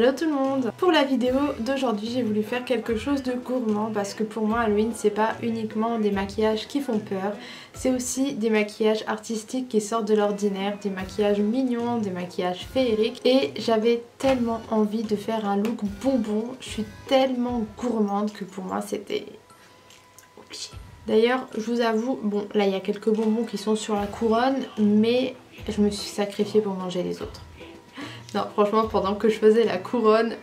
Hello tout le monde! Pour la vidéo d'aujourd'hui j'ai voulu faire quelque chose de gourmand parce que pour moi Halloween c'est pas uniquement des maquillages qui font peur, c'est aussi des maquillages artistiques qui sortent de l'ordinaire, des maquillages mignons, des maquillages féeriques et j'avais tellement envie de faire un look bonbon, je suis tellement gourmande que pour moi c'était obligé. D'ailleurs je vous avoue, bon là il y a quelques bonbons qui sont sur la couronne mais je me suis sacrifiée pour manger les autres. Non, franchement, pendant que je faisais la couronne,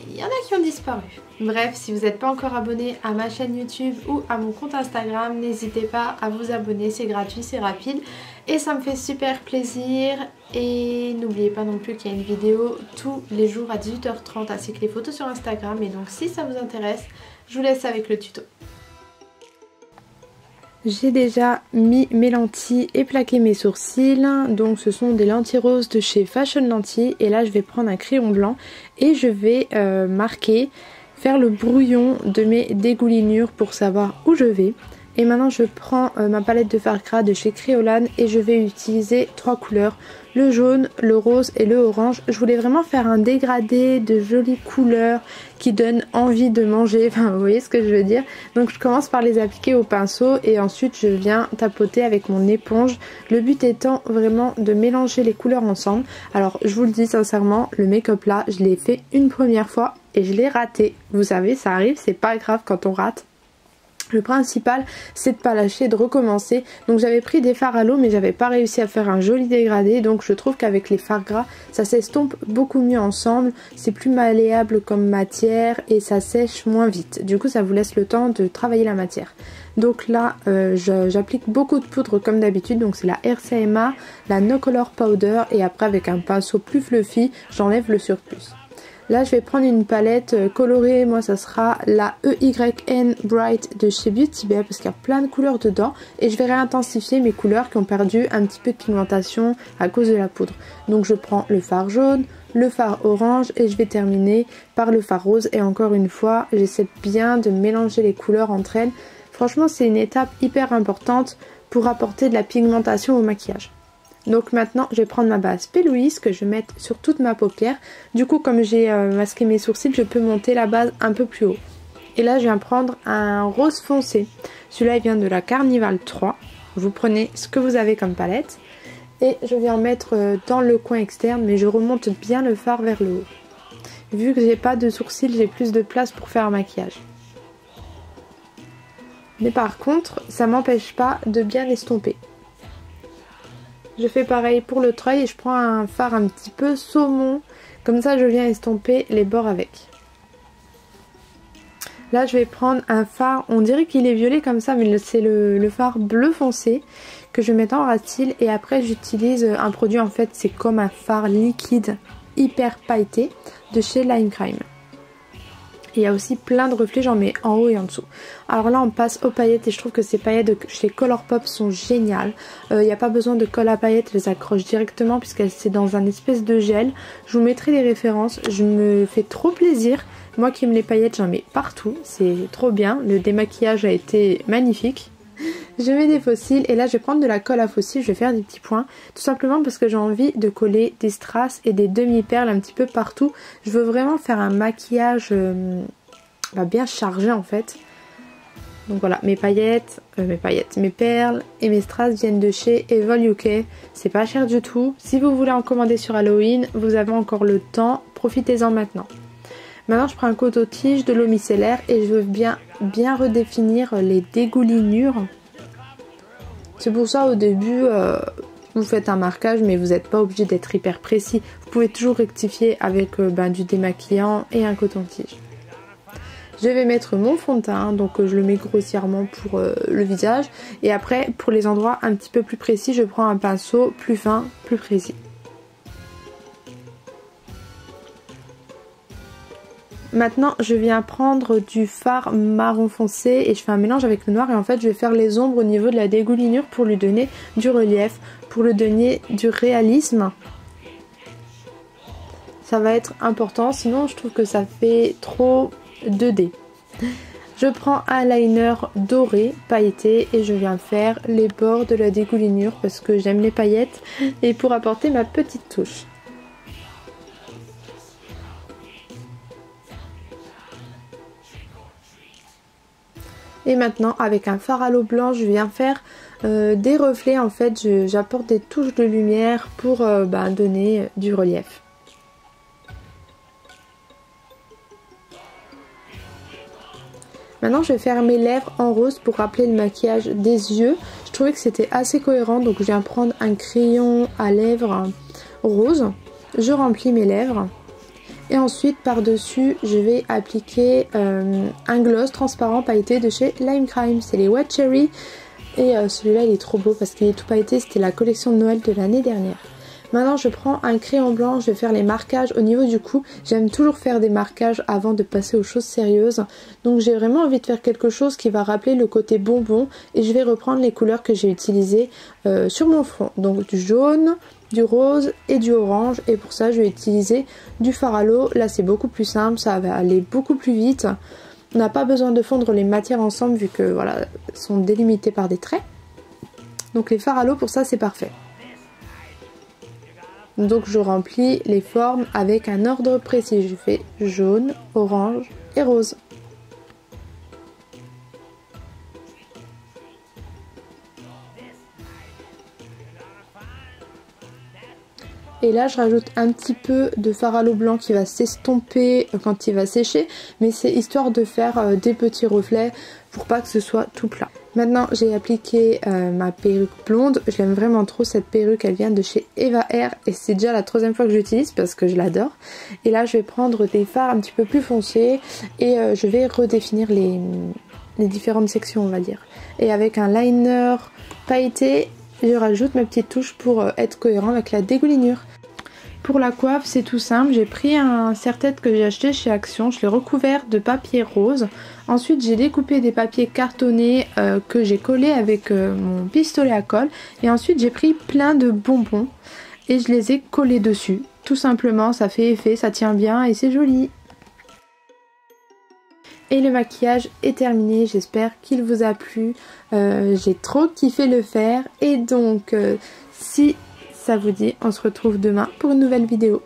il y en a qui ont disparu. Bref, si vous n'êtes pas encore abonné à ma chaîne YouTube ou à mon compte Instagram, n'hésitez pas à vous abonner, c'est gratuit, c'est rapide et ça me fait super plaisir. Et n'oubliez pas non plus qu'il y a une vidéo tous les jours à 18h30 ainsi que les photos sur Instagram. Et donc si ça vous intéresse, je vous laisse avec le tuto. J'ai déjà mis mes lentilles et plaqué mes sourcils, donc ce sont des lentilles roses de chez Fashion Lentilles et là je vais prendre un crayon blanc et je vais marquer, faire le brouillon de mes dégoulinures pour savoir où je vais. Et maintenant je prends ma palette de fard gras de chez Créolane et je vais utiliser trois couleurs, le jaune, le rose et le orange. Je voulais vraiment faire un dégradé de jolies couleurs qui donnent envie de manger, enfin vous voyez ce que je veux dire. Donc je commence par les appliquer au pinceau et ensuite je viens tapoter avec mon éponge. Le but étant vraiment de mélanger les couleurs ensemble. Alors je vous le dis sincèrement, le make-up là je l'ai fait une première fois et je l'ai raté. Vous savez ça arrive, c'est pas grave quand on rate. Le principal c'est de pas lâcher, de recommencer. Donc j'avais pris des fards à l'eau mais j'avais pas réussi à faire un joli dégradé. Donc je trouve qu'avec les fards gras ça s'estompe beaucoup mieux ensemble. C'est plus malléable comme matière et ça sèche moins vite. Du coup ça vous laisse le temps de travailler la matière. Donc là j'applique beaucoup de poudre comme d'habitude. Donc c'est la RCMA, la No Color Powder et après avec un pinceau plus fluffy j'enlève le surplus. Là je vais prendre une palette colorée, moi ça sera la EYN Bright de chez Beauty Bay parce qu'il y a plein de couleurs dedans et je vais réintensifier mes couleurs qui ont perdu un petit peu de pigmentation à cause de la poudre. Donc je prends le fard jaune, le fard orange et je vais terminer par le fard rose et encore une fois j'essaie bien de mélanger les couleurs entre elles. Franchement c'est une étape hyper importante pour apporter de la pigmentation au maquillage. Donc maintenant je vais prendre ma base P. Louise que je vais mettre sur toute ma paupière. Du coup comme j'ai masqué mes sourcils je peux monter la base un peu plus haut. Et là je viens prendre un rose foncé. Celui-là il vient de la Carnival 3. Vous prenez ce que vous avez comme palette. Et je viens mettre dans le coin externe mais je remonte bien le fard vers le haut. Vu que j'ai pas de sourcils j'ai plus de place pour faire un maquillage. Mais par contre ça m'empêche pas de bien estomper. Je fais pareil pour le treuil et je prends un fard un petit peu saumon. Comme ça je viens estomper les bords avec. Là je vais prendre un fard, on dirait qu'il est violet comme ça mais c'est le fard bleu foncé que je vais mettre en ras de cils. Et après j'utilise un produit en fait c'est comme un fard liquide hyper pailleté de chez Lime Crime. Il y a aussi plein de reflets, j'en mets en haut et en dessous. Alors là on passe aux paillettes et je trouve que ces paillettes de chez Colourpop sont géniales. Il n'y a pas besoin de colle à paillettes, elles accrochent directement puisqu'elles c'est dans un espèce de gel. Je vous mettrai les références, je me fais trop plaisir. Moi qui aime les paillettes j'en mets partout, c'est trop bien. Le démaquillage a été magnifique. Je mets des fossiles et là je vais prendre de la colle à fossiles, je vais faire des petits points. Tout simplement parce que j'ai envie de coller des strass et des demi-perles un petit peu partout. Je veux vraiment faire un maquillage bien chargé en fait. Donc voilà, mes perles et mes strass viennent de chez Evol UK. C'est pas cher du tout. Si vous voulez en commander sur Halloween, vous avez encore le temps, profitez-en maintenant. Maintenant je prends un coton-tige, de l'eau micellaire et je veux bien redéfinir les dégoulinures. C'est pour ça au début vous faites un marquage mais vous n'êtes pas obligé d'être hyper précis. Vous pouvez toujours rectifier avec du démaquillant et un coton-tige. Je vais mettre mon fond de teint, donc je le mets grossièrement pour le visage. Et après pour les endroits un petit peu plus précis je prends un pinceau plus fin, plus précis. Maintenant je viens prendre du fard marron foncé et je fais un mélange avec le noir et en fait je vais faire les ombres au niveau de la dégoulinure pour lui donner du relief, pour lui donner du réalisme. Ça va être important sinon je trouve que ça fait trop 2D. Je prends un liner doré pailleté et je viens faire les bords de la dégoulinure parce que j'aime les paillettes et pour apporter ma petite touche. Et maintenant avec un fard à l'eau blanc je viens faire des reflets. En fait j'apporte des touches de lumière pour donner du relief. Maintenant je vais faire mes lèvres en rose pour rappeler le maquillage des yeux. Je trouvais que c'était assez cohérent, donc je viens prendre un crayon à lèvres rose. Je remplis mes lèvres. Et ensuite par dessus je vais appliquer un gloss transparent pailleté de chez Lime Crime. C'est les Wet Cherry. Et celui-là il est trop beau parce qu'il est tout pailleté, c'était la collection de Noël de l'année dernière. Maintenant je prends un crayon blanc, je vais faire les marquages au niveau du cou. J'aime toujours faire des marquages avant de passer aux choses sérieuses. Donc j'ai vraiment envie de faire quelque chose qui va rappeler le côté bonbon. Et je vais reprendre les couleurs que j'ai utilisées sur mon front. Donc du jaune, du rose et du orange. Et pour ça je vais utiliser du fard à l'eau. Là c'est beaucoup plus simple, ça va aller beaucoup plus vite. On n'a pas besoin de fondre les matières ensemble vu que voilà, elles sont délimitées par des traits. Donc les fards à l'eau pour ça c'est parfait. Donc je remplis les formes avec un ordre précis. Je fais jaune, orange et rose. Et là je rajoute un petit peu de fard à l'eau blanc qui va s'estomper quand il va sécher. Mais c'est histoire de faire des petits reflets pour pas que ce soit tout plat. Maintenant j'ai appliqué ma perruque blonde. Je l'aime vraiment trop cette perruque, elle vient de chez Eva Hair. Et c'est déjà la 3e fois que j'utilise parce que je l'adore. Et là je vais prendre des fards un petit peu plus foncés. Et je vais redéfinir les différentes sections on va dire. Et avec un liner pailleté, je rajoute ma petite touche pour être cohérent avec la dégoulinure. Pour la coiffe c'est tout simple, j'ai pris un serre-tête que j'ai acheté chez Action, je l'ai recouvert de papier rose. Ensuite j'ai découpé des papiers cartonnés que j'ai collés avec mon pistolet à colle. Et ensuite j'ai pris plein de bonbons et je les ai collés dessus. Tout simplement, ça fait effet, ça tient bien et c'est joli. Et le maquillage est terminé, j'espère qu'il vous a plu. J'ai trop kiffé le faire. Et donc si ça vous dit, on se retrouve demain pour une nouvelle vidéo.